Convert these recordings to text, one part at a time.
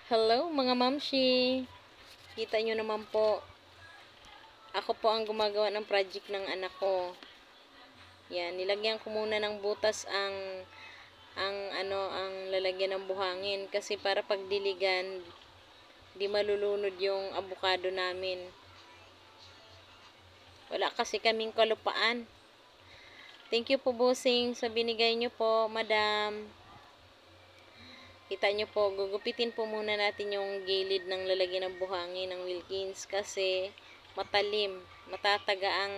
Hello mga mamshi! Kita nyo naman po, ako po ang gumagawa ng project ng anak ko. Yan, nilagyan ko muna ng butas ang lalagyan ng buhangin kasi para pagdiligan di malulunod yung abukado namin. Wala kasi kaming kalupaan. Thank you po bossing sa binigay nyo po, madam. Kita nyo po, gugupitin po muna natin yung gilid ng lalagyan ng buhangin ng Wilkins kasi matalim, matataga ang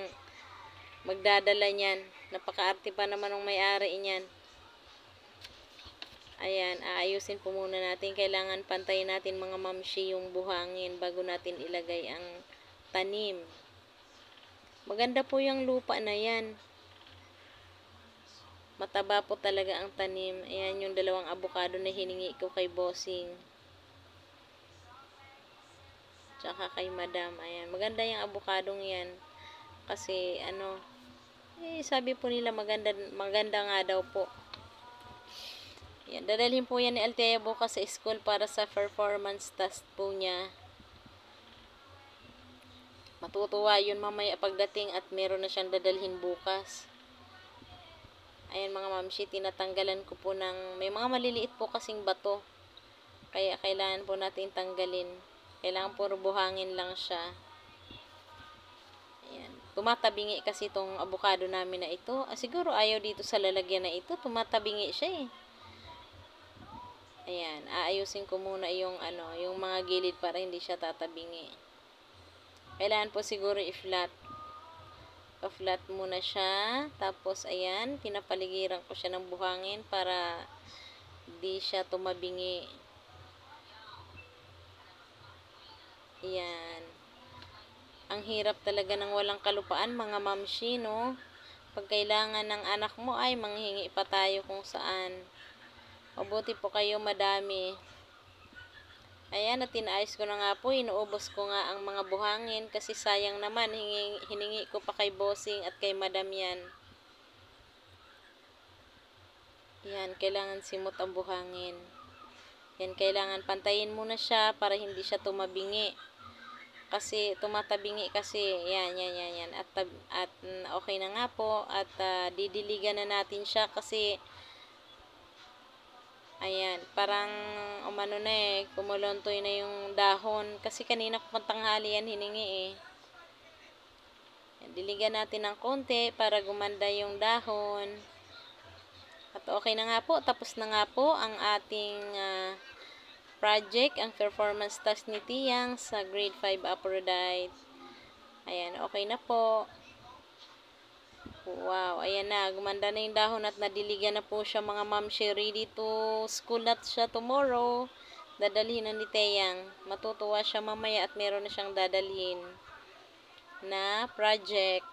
magdadala niyan. Napakaarte pa naman ng may-ari niyan. Ayan, aayusin po muna natin. Kailangan pantayin natin mga mamshi yung buhangin bago natin ilagay ang tanim. Maganda po yung lupa na yan. Mataba po talaga ang tanim. Ayan yung dalawang abukado na hiningi ko kay bossing. Tsaka kay madam. Ayan. Maganda yung abukadong yan. Kasi sabi po nila maganda nga daw po. Ayan. Dadalhin po yan ni Althea bukas sa school para sa performance test po niya. Matutuwa yun mamaya pagdating at meron na siyang dadalhin bukas. Ayan mga mamshi, tinatanggalan ko po may mga maliliit po kasing bato. Kaya kailangan po natin tanggalin. Kailangan puro buhangin lang siya. Ayan. Tumatabingi kasi itong abukado namin na ito. Siguro ayaw dito sa lalagyan na ito. Tumatabingi siya eh. Ayan. Aayusin ko muna yung mga gilid para hindi siya tatabingi. Kailangan po siguro i-flat. Pa-flat muna siya. Tapos, ayan, pinapaligiran ko siya ng buhangin para di siya tumabingi. Ayan. Ang hirap talaga ng walang kalupaan, mga mamshi, no? Pag kailangan ng anak mo ay manghingi pa tayo kung saan. Mabuti po kayo, madami. Ayan, at tinaayos ko na nga po. Inuubos ko nga ang mga buhangin kasi sayang naman. Hiningi ko pa kay bossing at kay madam yan. Yan, kailangan simot ang buhangin. Yan, kailangan pantayin muna siya para hindi siya tumabingi. Kasi tumatabingi kasi. Yan. At okay na nga po. At didiligan na natin siya kasi ayan, parang kumulontoy na yung dahon. Kasi kanina ko tanghali yan hiningi eh. Yan, diligan natin ng konti para gumanda yung dahon. At okay na nga po, tapos na nga po ang ating project, ang performance test ni Tiyang sa grade 5 Aphrodite. Ayan, okay na po. Wow, ayan na, gumanda na yung dahon at nadiligan na po siya mga mamshi. Ready to school na siya tomorrow. Dadalhin na ni Tiyang. Matutuwa siya mamaya at meron na siyang dadalhin na project.